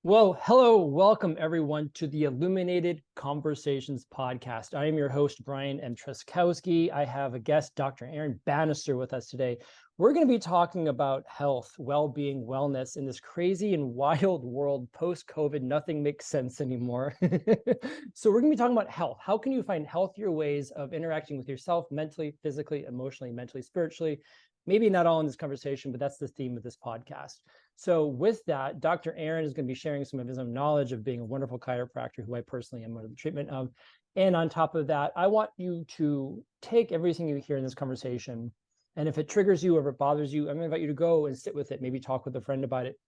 Well, hello, welcome everyone to the Illuminated Conversations podcast. I am your host, Brian M. Truskowski. I have a guest, Dr. Aaron Bannister, with us today. We're going to be talking about health, well-being, wellness in this crazy and wild world post-COVID. Nothing makes sense anymore. So we're going to be talking about health. How can you find healthier ways of interacting with yourself mentally, physically, emotionally, mentally, spiritually? Maybe not all in this conversation, but that's the theme of this podcast. So with that, Dr. Aaron is going to be sharing some of his own knowledge of being a wonderful chiropractor who I personally am under the treatment of. And on top of that, I want you to take everything you hear in this conversation. And if it triggers you or if it bothers you, I'm going to invite you to go and sit with it, maybe talk with a friend about it.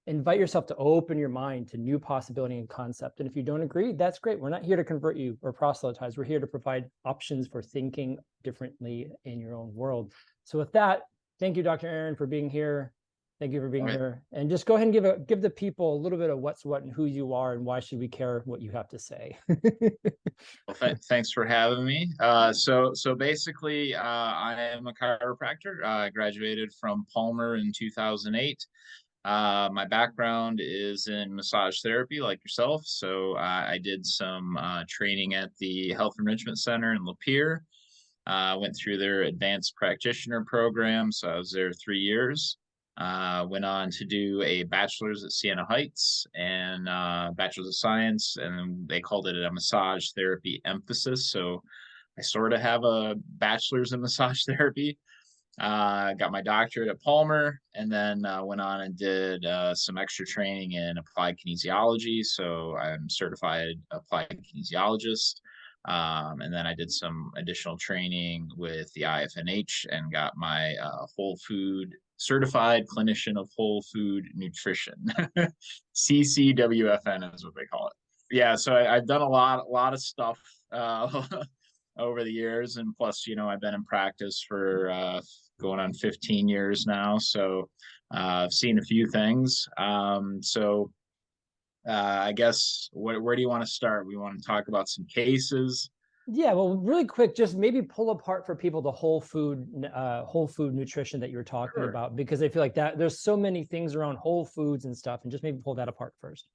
Invite yourself to open your mind to new possibility and concept. And if you don't agree, that's great. We're not here to convert you or proselytize. We're here to provide options for thinking differently in your own world. So with that, thank you, Dr. Aaron, for being here. Thank you for being here. And just go ahead and give the people a little bit of what's what and who you are and why should we care what you have to say. Well, thanks for having me. So basically, I am a chiropractor. I graduated from Palmer in 2008. My background is in massage therapy, like yourself. So I did some training at the Health Enrichment Center in Lapeer. Went through their advanced practitioner program. So I was there 3 years. Went on to do a bachelor's at Siena Heights and bachelor's of science, and they called it a massage therapy emphasis. So I sort of have a bachelor's in massage therapy. Got my doctorate at Palmer, and then went on and did some extra training in applied kinesiology. So I'm certified applied kinesiologist. And then I did some additional training with the IFNH and got my whole food certified clinician of whole food nutrition. CCWFN is what they call it. Yeah, so I've done a lot of stuff over the years, and plus, I've been in practice for going on 15 years now, so I've seen a few things. I guess where do you want to start? We want to talk about some cases. Yeah, well, really quick, just maybe pull apart for people the whole food nutrition that you're talking Sure. about, because I feel like that there's so many things around whole foods and stuff, and just maybe pull that apart first.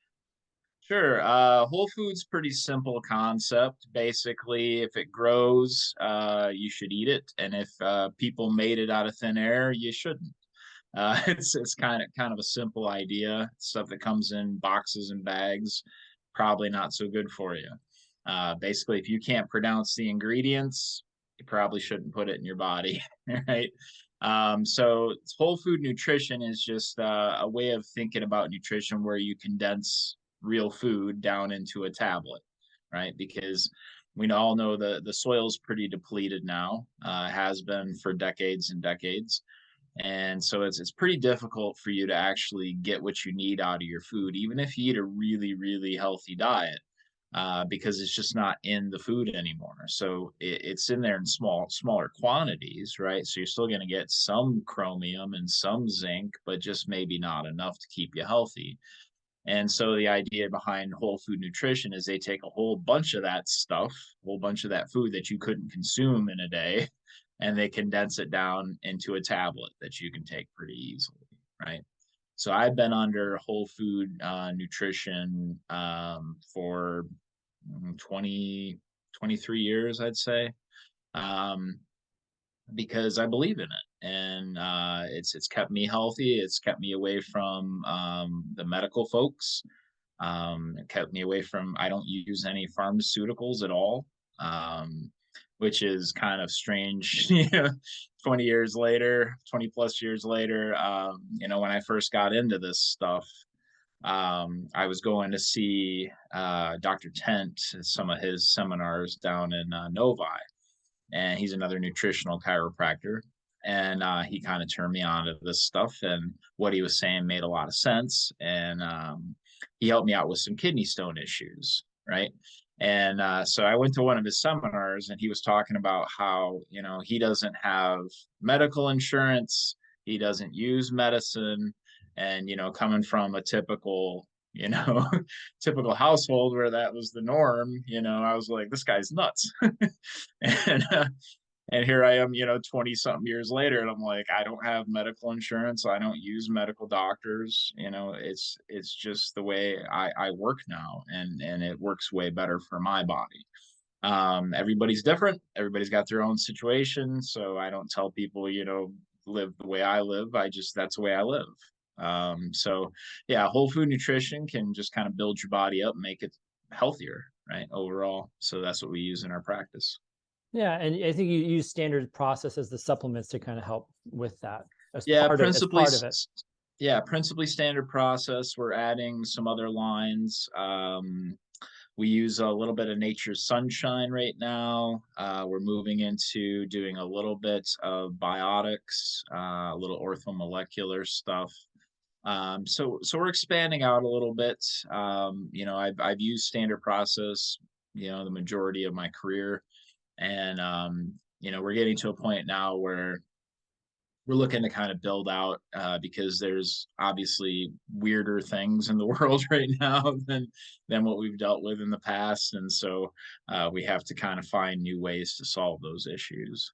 Sure. Whole food's pretty simple concept. Basically, if it grows, you should eat it, and if people made it out of thin air, you shouldn't. It's kind of a simple idea. Stuff that comes in boxes and bags, probably not so good for you. Basically, if you can't pronounce the ingredients, you probably shouldn't put it in your body, right? So whole food nutrition is just a way of thinking about nutrition where you condense real food down into a tablet, right? Because we all know the soil's pretty depleted now, has been for decades and decades. And so it's pretty difficult for you to actually get what you need out of your food, even if you eat a really, really healthy diet, because it's just not in the food anymore. So it's in there in smaller quantities, right? So you're still going to get some chromium and some zinc, but just maybe not enough to keep you healthy. And so the idea behind whole food nutrition is they take a whole bunch of that stuff, a whole bunch of that food that you couldn't consume in a day, and they condense it down into a tablet that you can take pretty easily, right? So I've been under whole food nutrition for 20, 23 years, I'd say, because I believe in it. And it's kept me healthy. It's kept me away from the medical folks. It kept me away from, I don't use any pharmaceuticals at all, which is kind of strange. 20 years later, 20 plus years later, when I first got into this stuff, I was going to see Dr. Tent, some of his seminars down in Novi, and he's another nutritional chiropractor. And he kind of turned me on to this stuff, and what he was saying made a lot of sense. And he helped me out with some kidney stone issues, right? And so I went to one of his seminars, and he was talking about how, he doesn't have medical insurance, he doesn't use medicine, and coming from a typical typical household where that was the norm, I was like, this guy's nuts. and And here I am, 20 something years later, and I'm like, I don't have medical insurance. I don't use medical doctors. It's just the way I work now, and it works way better for my body. Everybody's different. Everybody's got their own situation. So I don't tell people, live the way I live. That's the way I live. So yeah, whole food nutrition can just kind of build your body up, make it healthier, right? Overall. So that's what we use in our practice. Yeah, and I think you use standard process as the supplements to kind of help with that Yeah, as part of it. principally standard process. We're adding some other lines. We use a little bit of nature's sunshine right now. We're moving into doing a little bit of biotics, a little orthomolecular stuff. So we're expanding out a little bit. I've used standard process, the majority of my career, and we're getting to a point now where we're looking to kind of build out, because there's obviously weirder things in the world right now than what we've dealt with in the past, and so we have to kind of find new ways to solve those issues.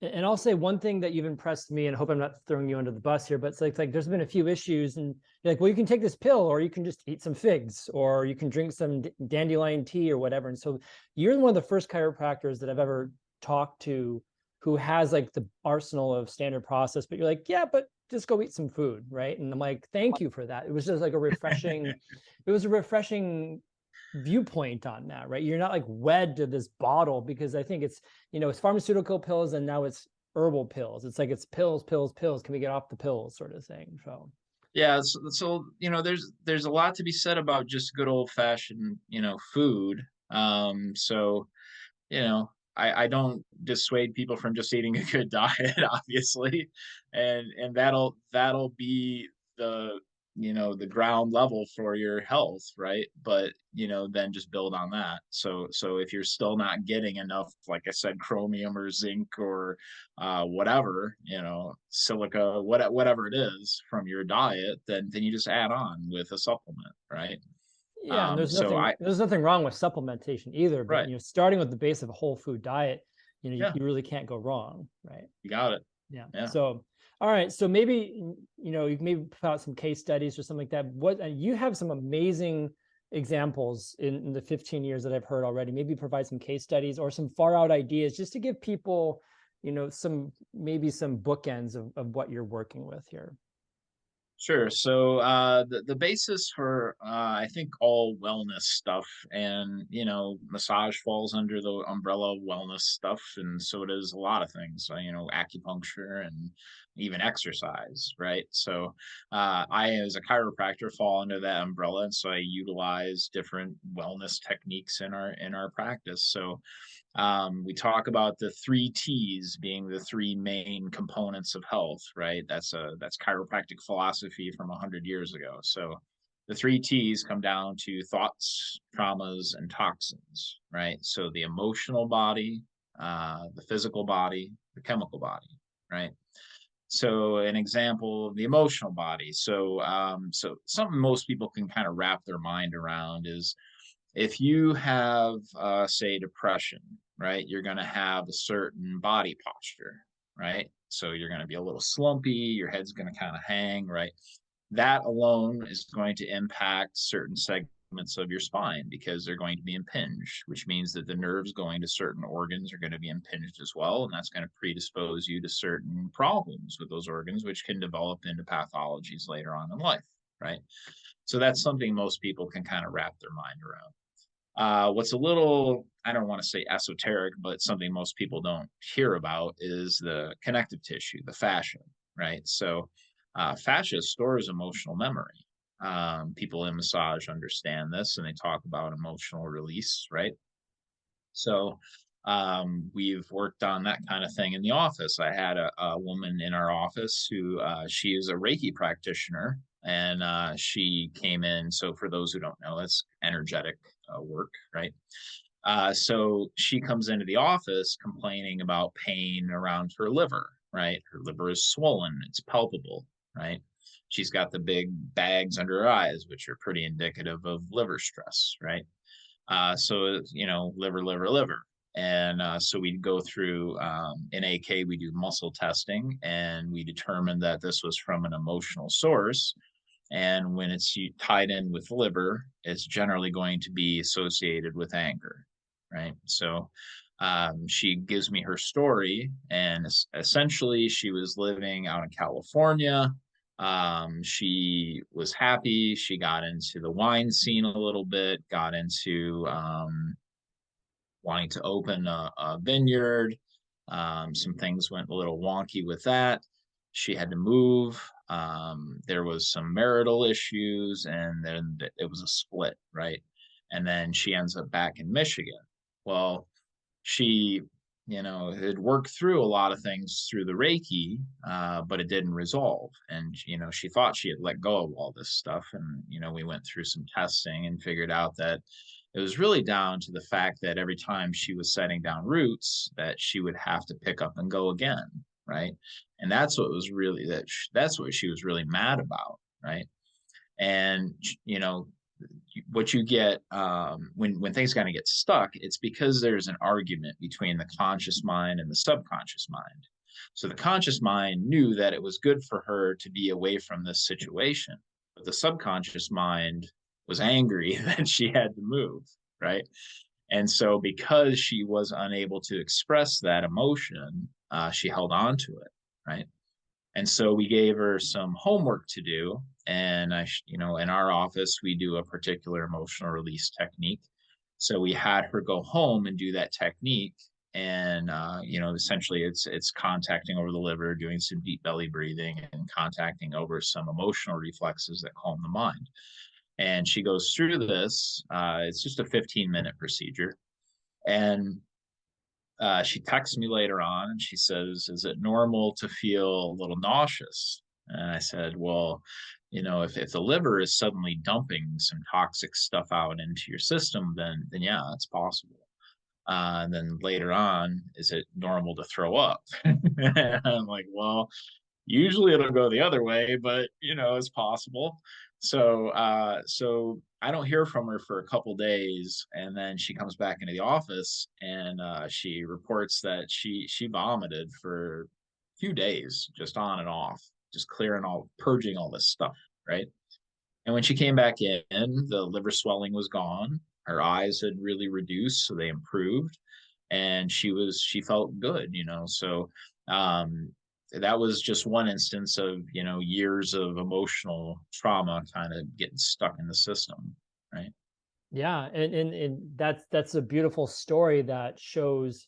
And I'll say one thing that you've impressed me, and I hope I'm not throwing you under the bus here, but it's like there's been a few issues, and you're like, well, you can take this pill, or you can just eat some figs, or you can drink some dandelion tea, or whatever. And so you're one of the first chiropractors that I've ever talked to who has like the arsenal of standard process, but you're like, yeah, but just go eat some food, right? And I'm like, thank you for that. It was just like it was a refreshing viewpoint on that, right? You're not like wed to this bottle, because I think it's pharmaceutical pills, and now it's herbal pills. It's like it's pills, pills, pills. Can we get off the pills, sort of thing? So Yeah, so there's a lot to be said about just good old fashioned food. So I don't dissuade people from just eating a good diet, obviously, and that'll be the ground level for your health, right? But then just build on that. So if you're still not getting enough, like I said, chromium or zinc or whatever, silica, whatever it is from your diet, then you just add on with a supplement, right? yeah, and there's So nothing I there's nothing wrong with supplementation either, but right, starting with the base of a whole food diet, yeah, you really can't go wrong, right? you got it, Yeah. yeah. So, all right. So maybe, you can maybe put out some case studies or something like that. You have some amazing examples in the 15 years that I've heard already. Maybe provide some case studies or some far out ideas just to give people, maybe some bookends of what you're working with here. Sure. So the basis for I think all wellness stuff, and massage falls under the umbrella of wellness stuff, and so does a lot of things. Acupuncture and even exercise, right? So I, as a chiropractor, fall under that umbrella, and so I utilize different wellness techniques in our practice. So we talk about the three T's being the three main components of health, right? That's chiropractic philosophy from 100 years ago. So the three T's come down to thoughts, traumas, and toxins, right? So the emotional body, the physical body, the chemical body, right? So an example of the emotional body. So something most people can kind of wrap their mind around is if you have, say, depression, right, you're going to have a certain body posture, right? So you're going to be a little slumpy, your head's going to kind of hang, right? That alone is going to impact certain segments of your spine because they're going to be impinged, which means that the nerves going to certain organs are going to be impinged as well. And that's going to predispose you to certain problems with those organs, which can develop into pathologies later on in life, right? So that's something most people can kind of wrap their mind around. What's a little, I don't want to say esoteric, but something most people don't hear about is the connective tissue, the fascia, right? So, fascia stores emotional memory. People in massage understand this and they talk about emotional release, right? So, we've worked on that kind of thing in the office. I had a woman in our office who she is a Reiki practitioner, and she came in. So, for those who don't know, that's energetic work, right? So she comes into the office complaining about pain around her liver, right? Her liver is swollen, it's palpable, right? She's got the big bags under her eyes, which are pretty indicative of liver stress, right? So, liver, liver, liver. And so we'd go through, in AK, we do muscle testing, and we determined that this was from an emotional source. And when it's tied in with liver, it's generally going to be associated with anger, right? So she gives me her story, and essentially, she was living out in California. She was happy. She got into the wine scene a little bit, got into wanting to open a vineyard. Some things went a little wonky with that. She had to move. There was some marital issues, and then it was a split, right? And then she ends up back in Michigan. Well, she, had worked through a lot of things through the Reiki, but it didn't resolve. And, she thought she had let go of all this stuff. And, we went through some testing and figured out that it was really down to the fact that every time she was setting down roots, that she would have to pick up and go again, right? And that's what was really that's what she was really mad about, right? And what you get, when things kind of get stuck, it's because there's an argument between the conscious mind and the subconscious mind. So the conscious mind knew that it was good for her to be away from this situation, but the subconscious mind was angry that she had to move, right? And so because she was unable to express that emotion, she held on to it, right? And so we gave her some homework to do. And in our office, we do a particular emotional release technique. So we had her go home and do that technique. And, essentially it's contacting over the liver, doing some deep belly breathing, and contacting over some emotional reflexes that calm the mind. And she goes through this. It's just a 15-minute procedure. And she texts me later on and she says, "Is it normal to feel a little nauseous?" And I said, "Well, if the liver is suddenly dumping some toxic stuff out into your system, then yeah, it's possible." And then later on, "Is it normal to throw up?" And I'm like, "Well, usually it'll go the other way, but it's possible." So I don't hear from her for a couple days, and then she comes back into the office, and she reports that she vomited for a few days, just on and off, just purging all this stuff, right? And when she came back in, the liver swelling was gone. Her eyes had really reduced, so they improved, and she felt good, So um, that was just one instance of years of emotional trauma kind of getting stuck in the system, right? Yeah, and that's a beautiful story that shows.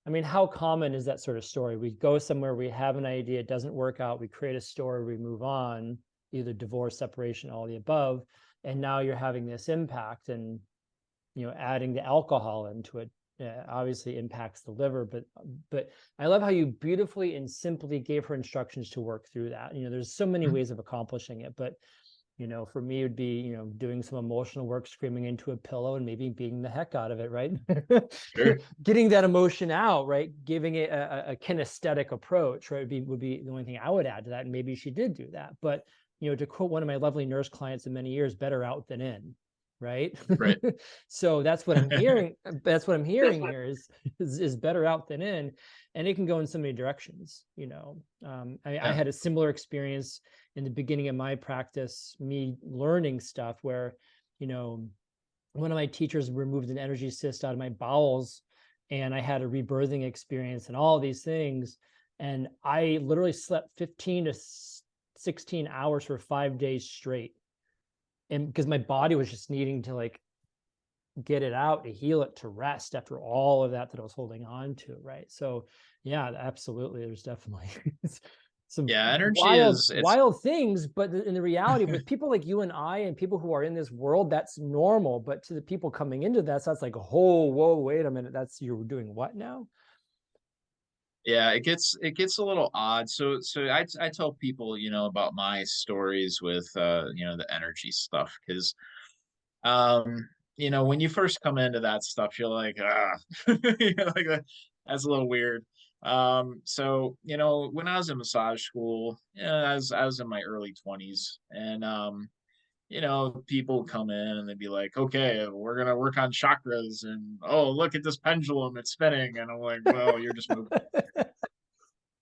I mean, how common is that sort of story? We go somewhere, we have an idea, it doesn't work out, we create a story, we move on, either divorce, separation, all the above, and now you're having this impact, and adding the alcohol into it obviously impacts the liver. But I love how you beautifully and simply gave her instructions to work through that. There's so many ways of accomplishing it, but for me, it would be, doing some emotional work, screaming into a pillow and maybe beating the heck out of it, right? Sure. Getting that emotion out, right? Giving it a kinesthetic approach, right? Would be the only thing I would add to that. And maybe she did do that. But, to quote one of my lovely nurse clients in many years, better out than in, right? Right. So that's what I'm hearing. That's what I'm hearing here is better out than in. And it can go in so many directions. I had a similar experience in the beginning of my practice, me learning stuff where, one of my teachers removed an energy cyst out of my bowels, and I had a rebirthing experience and all these things. And I literally slept 15 to 16 hours for 5 days straight. And because my body was just needing to like get it out, to heal it, to rest after all of that I was holding on to. Right. So yeah, absolutely. There's definitely some Energy wild, is it's wild things, but in the reality, with people like you and I and people who are in this world, that's normal. But to the people coming into that, so that's like, oh, whoa, wait a minute, that's you're doing what now? yeah, it gets a little odd. So I tell people, about my stories with the energy stuff, because when you first come into that stuff, you're like, like that's a little weird. So when I was in massage school, I was in my early 20s, and people come in and they'd be like, okay, we're going to work on chakras, and, oh, look at this pendulum, it's spinning. And I'm like, well, you're just moving.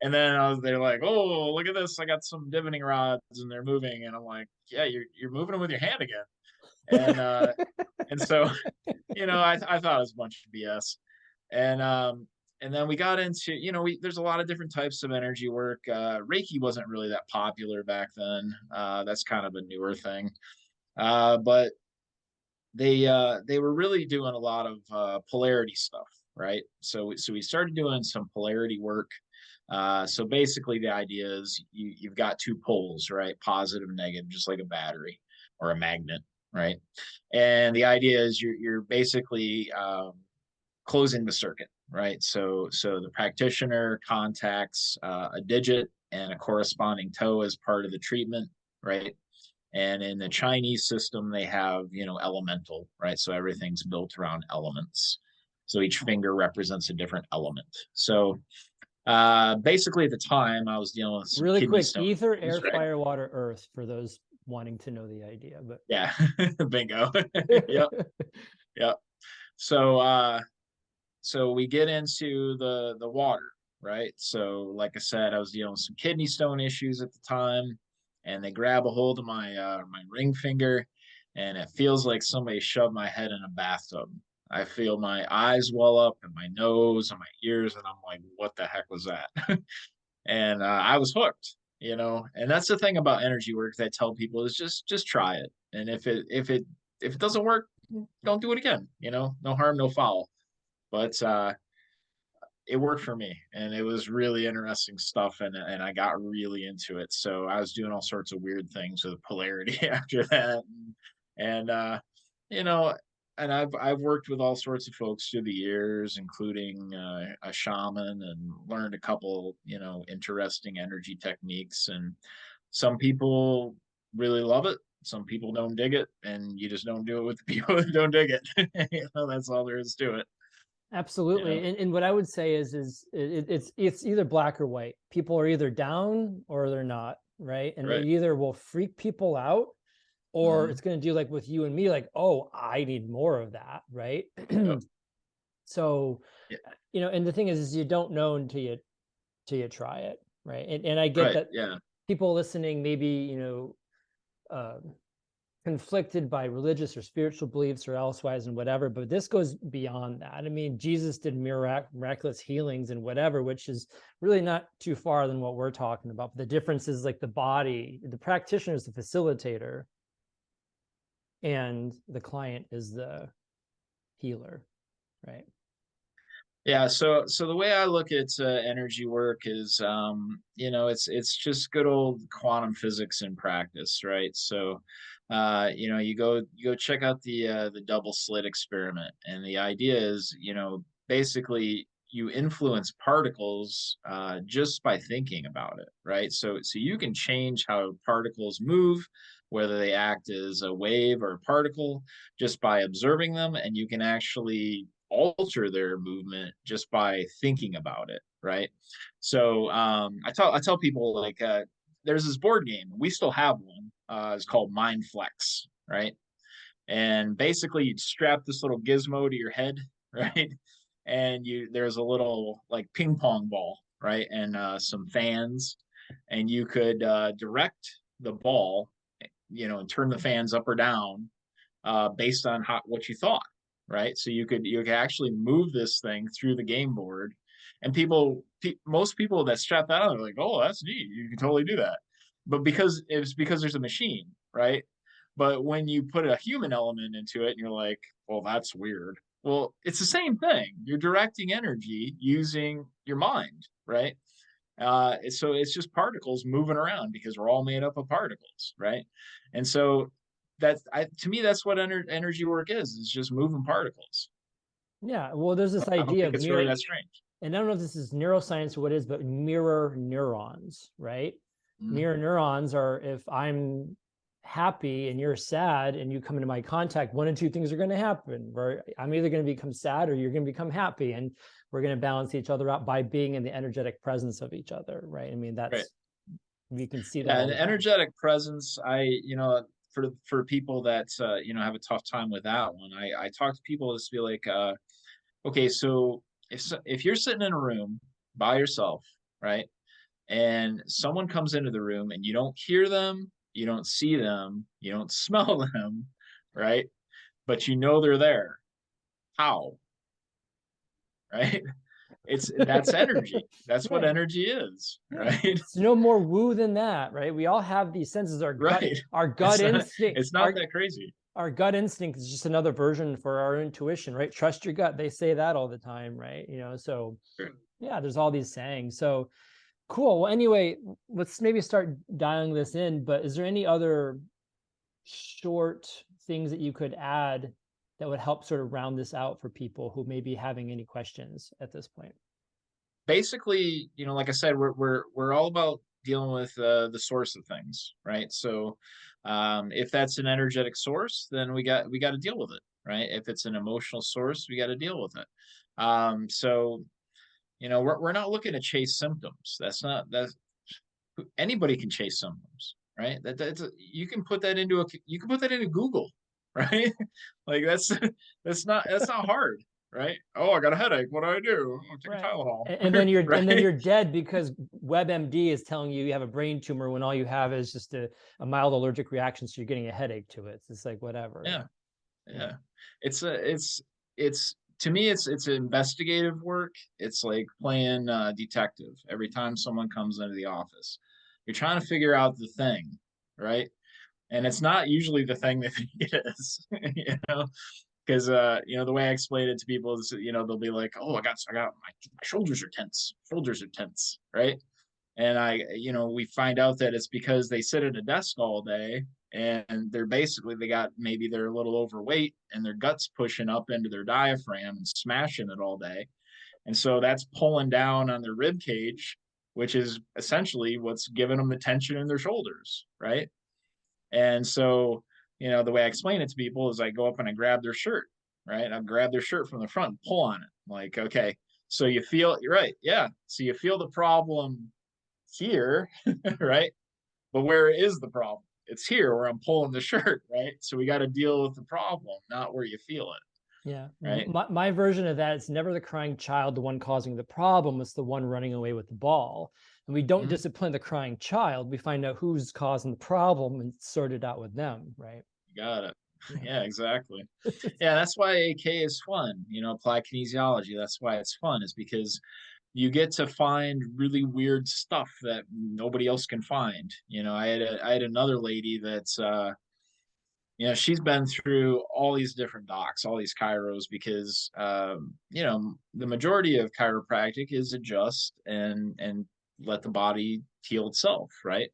And then they're like, oh, look at this, I got some divining rods and they're moving. And I'm like, yeah, you're moving them with your hand again. And so, I thought it was a bunch of BS. And then we got into, there's a lot of different types of energy work. Reiki wasn't really that popular back then. That's kind of a newer thing. But they were really doing a lot of polarity stuff, right? So we started doing some polarity work. So basically, the idea is you've got two poles, right? Positive and negative, just like a battery or a magnet, right? And the idea is you're basically closing the circuit, right? So the practitioner contacts a digit and a corresponding toe as part of the treatment, right? And in the Chinese system, they have, elemental, right? So everything's built around elements. So each finger represents a different element. So basically, at the time, I was dealing with some really kidney quick, stone ether, issues, air, right? fire, water, earth, for those wanting to know the idea. But Yeah, bingo. Yep, yep. So we get into the water, right? So like I said, I was dealing with some kidney stone issues at the time, and they grab a hold of my ring finger, and it feels like somebody shoved my head in a bathtub. I feel my eyes well up and my nose and my ears, and I'm like, what the heck was that? And I was hooked, And that's the thing about energy work that I tell people is just try it, and if it doesn't work, don't do it again. No harm, no foul. But it worked for me, and it was really interesting stuff, and I got really into it. So I was doing all sorts of weird things with polarity after that, and you know and I've worked with all sorts of folks through the years, including a shaman, and learned a couple interesting energy techniques. And some people really love it, some people don't dig it, and you just don't do it with the people that don't dig it. That's all there is to it. absolutely. And what I would say is it's either black or white. People are either down or they're not, right? And Right. it either will freak people out, or Mm-hmm. it's going to do like with you and me, like, oh, I need more of that, right? Yep. So, Yeah. And the thing is you don't know until you try it, right? And I get Right. that Yeah. people listening maybe uh, conflicted by religious or spiritual beliefs or elsewise and whatever, but this goes beyond that. I mean, Jesus did miraculous healings and whatever, which is really not too far than what we're talking about. But the difference is like the body, the practitioner is the facilitator, and the client is the healer, right? Yeah. So the way I look at energy work is, it's just good old quantum physics in practice, right? So, you go check out the double slit experiment, and the idea is, basically you influence particles just by thinking about it, right? So you can change how particles move, whether they act as a wave or a particle, just by observing them, and you can actually alter their movement just by thinking about it, right? So I tell people, like, there's this board game, we still have one. It's called Mind Flex, right? And basically you'd strap this little gizmo to your head, right? And there's a little like ping pong ball, right? And some fans, and you could direct the ball, and turn the fans up or down based on what you thought, right? So you could actually move this thing through the game board, and most people that strap that on are like, oh, that's neat, you can totally do that. But because there's a machine, right? But when you put a human element into it, and you're like, well, that's weird. Well, it's the same thing. You're directing energy using your mind, right? So it's just particles moving around, because we're all made up of particles, right? And so to me, that's what energy work is. It's just moving particles. Yeah. Well, there's this I don't idea think of it's really that strange. and I don't know if this is neuroscience or what it is, but mirror neurons, right? Mm-hmm. Mirror neurons are, if I'm happy and you're sad and you come into my contact, one of two things are going to happen, where I'm either going to become sad or you're going to become happy. And we're going to balance each other out by being in the energetic presence of each other, right? I mean, Right. you can see that Yeah, all and the time. energetic presence. for people that have a tough time with that one, I talk to people just to be like, okay, so if you're sitting in a room by yourself, right, and someone comes into the room and you don't hear them, you don't see them, you don't smell them, right, but you know they're there, how, right? That's energy. That's what Right. energy is, Yeah. right? It's no more woo than that, right? We all have these senses, Right. our gut instinct, It's not that crazy. our gut instinct is just another version for our intuition, right? Trust your gut. They say that all the time, right? So Sure. yeah, there's all these sayings. So cool. Well, anyway, let's maybe start dialing this in, but is there any other short things that you could add that would help sort of round this out for people who may be having any questions at this point? Basically, like I said, we're all about dealing with the source of things, right? So, if that's an energetic source, then we got to deal with it, right? If it's an emotional source, we got to deal with it. So, we're not looking to chase symptoms. That's anybody can chase symptoms, right? You can put that into Google, right? Like that's not hard, right? Oh, I got a headache. What do? I'll take a Right. Tylenol, And then right? you're dead because WebMD is telling you you have a brain tumor when all you have is just a mild allergic reaction, so you're getting a headache to it. It's like whatever. Yeah, Yeah. yeah. It's to me, it's investigative work. It's like playing detective every time someone comes into the office. You're trying to figure out the thing, right? And it's not usually the thing they think it is, because the way I explain it to people is, they'll be like, oh, I got my shoulders are tense, right? And we find out that it's because they sit at a desk all day, and they're a little overweight, and their guts pushing up into their diaphragm and smashing it all day, and so that's pulling down on their rib cage, which is essentially what's giving them the tension in their shoulders, right? And so, the way I explain it to people is I go up and I grab their shirt, right? I grab their shirt from the front and pull on it. Like, okay, so you're right. Yeah. So you feel the problem here, right? But where is the problem? It's here where I'm pulling the shirt, right? So we got to deal with the problem, not where you feel Yeah. it, right? My version of that, it's never the crying child, the one causing the problem. It's the one running away with the ball. And we don't Mm-hmm. discipline the crying child. We find out who's causing the problem and sort it out with them, right? You got it. Yeah. Yeah, exactly. Yeah, that's why AK is fun. Applied kinesiology. That's why it's fun, is because you get to find really weird stuff that nobody else can find. I had another lady that's she's been through all these different docs, all these chiros, because the majority of chiropractic is adjust and let the body heal itself, right?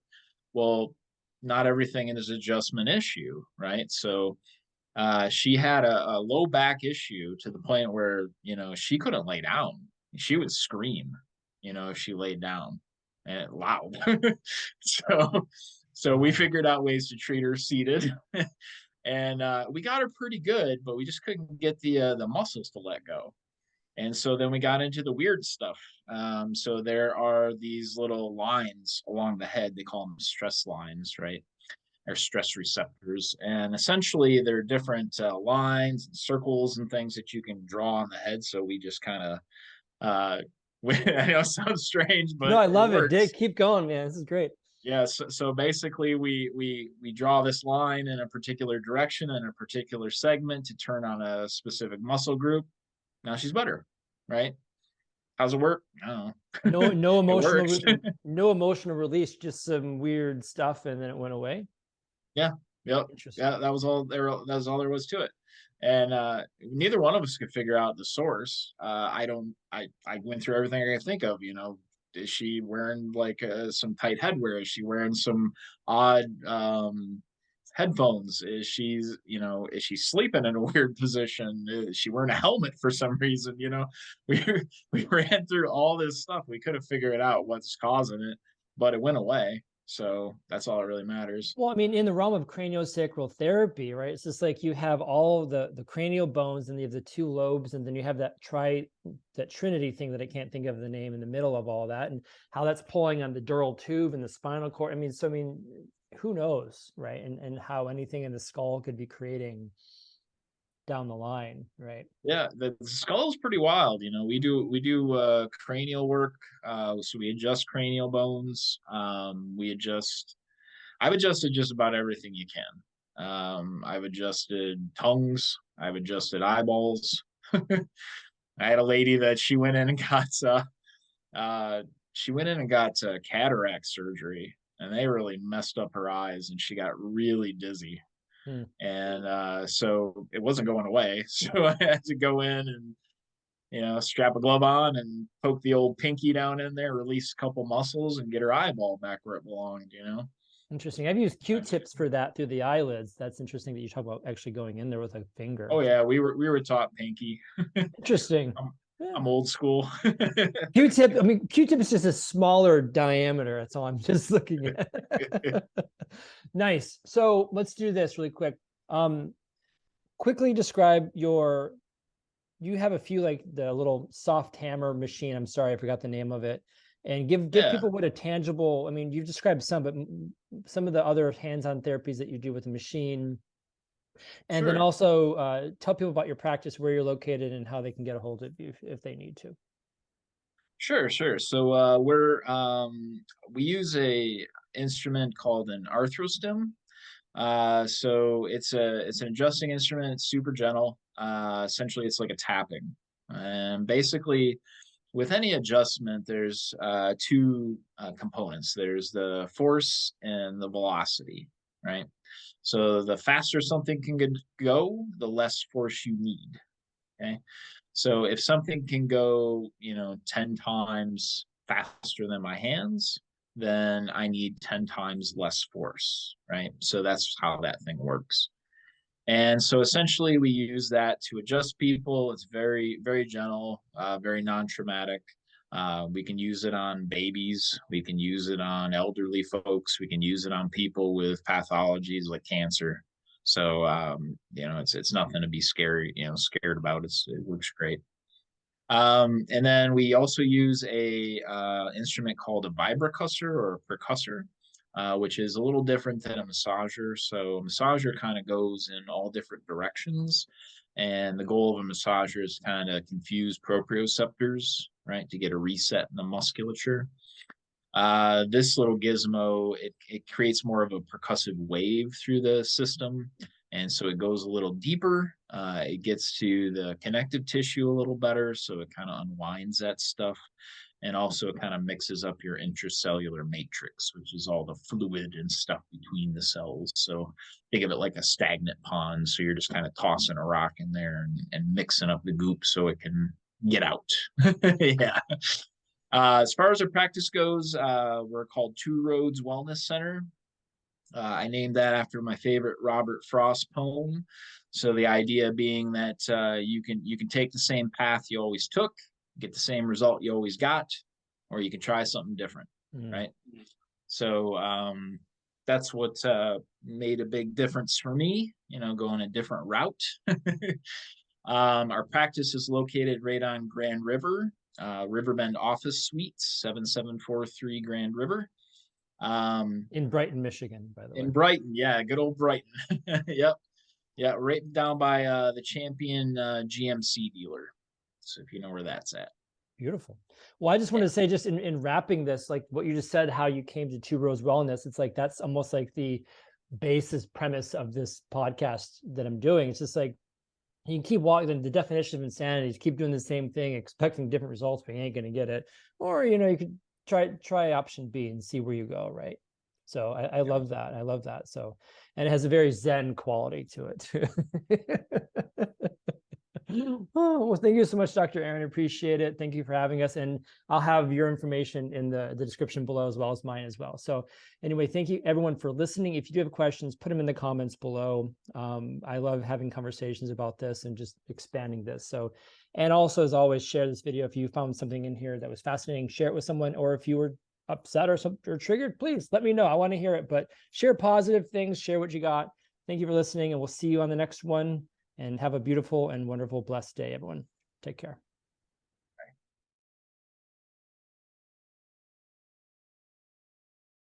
Well, not everything is adjustment issue, right? So she had a low back issue to the point where she couldn't lay down. She would scream, if she laid down, and loud. So we figured out ways to treat her seated, and we got her pretty good, but we just couldn't get the muscles to let go. And so then we got into the weird stuff. So there are these little lines along the head. They call them stress lines, right? Or stress receptors. And essentially, they're different lines and circles and things that you can draw on the head. So we just kind of, I know it sounds strange, No, but I it love it. works. Dick, keep going, man. This is great. Yeah. So basically, we draw this line in a particular direction in a particular segment to turn on a specific muscle group. Now she's better, right? How's it work? I don't No, know. It works. no emotional release, just some weird stuff, and then it went away. Yeah. Yep. Interesting. Yeah. That was all there. That was all there was to it. And neither one of us could figure out the source. I don't. I went through everything I could think of. Is she wearing like some tight headwear? Is she wearing some odd headphones? Is she sleeping in a weird position? Is she wearing a helmet for some reason? We we ran through all this stuff. We could have figured out what's causing it, but it went away. So that's all that really matters. Well, I mean, in the realm of craniosacral therapy, right? It's just like you have all the cranial bones, and you have the two lobes, and then you have that trinity thing that I can't think of the name in the middle of all that, and how that's pulling on the dural tube and the spinal cord. I mean, who knows, right? And how anything in the skull could be creating down the line, right? Yeah, the skull is pretty wild. We do cranial work, so we adjust cranial bones. I've adjusted just about everything you can. I've adjusted tongues. I've adjusted eyeballs. I had a lady that she went in and got cataract surgery, and they really messed up her eyes, and she got really dizzy. Hmm. And so it wasn't going away. So I had to go in and strap a glove on and poke the old pinky down in there, release a couple muscles, and get her eyeball back where it belonged. Interesting. I've used Q-tips for that through the eyelids. That's interesting that you talk about actually going in there with a finger. Oh yeah, we were taught pinky. Interesting. I'm, Yeah. I'm old school. Q-tip, I mean, Q-tip is just a smaller diameter. That's all I'm just looking at. Nice. So let's do this really quick. Quickly describe you have a few, like the little soft hammer machine. I'm sorry, I forgot the name of it. And give Yeah. people what a tangible, I mean, you've described some, but some of the other hands-on therapies that you do with the machine. And then Sure. also tell people about your practice, where you're located, and how they can get a hold of you if they need to. Sure. So we use a instrument called an arthrostim. So it's an adjusting instrument. It's super gentle. Essentially, it's like a tapping. And basically, with any adjustment, there's two components. There's the force and the velocity, right? So the faster something can go, the less force you need. Okay. So if something can go, 10 times faster than my hands, then I need 10 times less force, right? So that's how that thing works. And so essentially we use that to adjust people. It's very, very gentle, very non-traumatic. We can use it on babies. We can use it on elderly folks. We can use it on people with pathologies like cancer. So it's nothing to be scared about. It works great. And then we also use a instrument called a vibrocussor or a percussor, which is a little different than a massager. So a massager kind of goes in all different directions. And the goal of a massager is kind of confuse proprioceptors, right, to get a reset in the musculature. This little gizmo, it creates more of a percussive wave through the system. And so it goes a little deeper. It gets to the connective tissue a little better. So it kind of unwinds that stuff. And also kind of mixes up your intracellular matrix, which is all the fluid and stuff between the cells. So think of it like a stagnant pond. So you're just kind of tossing a rock in there and mixing up the goop so it can get out. Yeah. As far as our practice goes, we're called Two Roads Wellness Center. I named that after my favorite Robert Frost poem. So the idea being that you can take the same path you always took, get the same result you always got, or you can try something different, right? So that's what made a big difference for me, going a different route. Our practice is located right on Grand River, Riverbend Office Suites, 7743 Grand River. In Brighton, Michigan, by the way. In Brighton, yeah, good old Brighton. Yep. Yeah, right down by the Champion GMC dealer. So if you know where that's at. Beautiful. Well, I just want to say, just in wrapping this, like what you just said, how you came to Two Roads Wellness, it's like that's almost like the basis premise of this podcast that I'm doing. It's just like you can keep walking. The definition of insanity is keep doing the same thing, expecting different results, but you ain't going to get it. Or you could try option B and see where you go, right? So I love that. I love that. So, and it has a very Zen quality to it too. Oh, well, thank you so much, Dr. Aaron. Appreciate it. Thank you for having us. And I'll have your information in the description below, as well as mine as well. So anyway, thank you everyone for listening. If you do have questions, put them in the comments below. I love having conversations about this and just expanding this. So, and also, as always, share this video. If you found something in here that was fascinating, share it with someone, or if you were upset or triggered, please let me know. I want to hear it, but share positive things, share what you got. Thank you for listening, and we'll see you on the next one. And have a beautiful and wonderful, blessed day, everyone. Take care.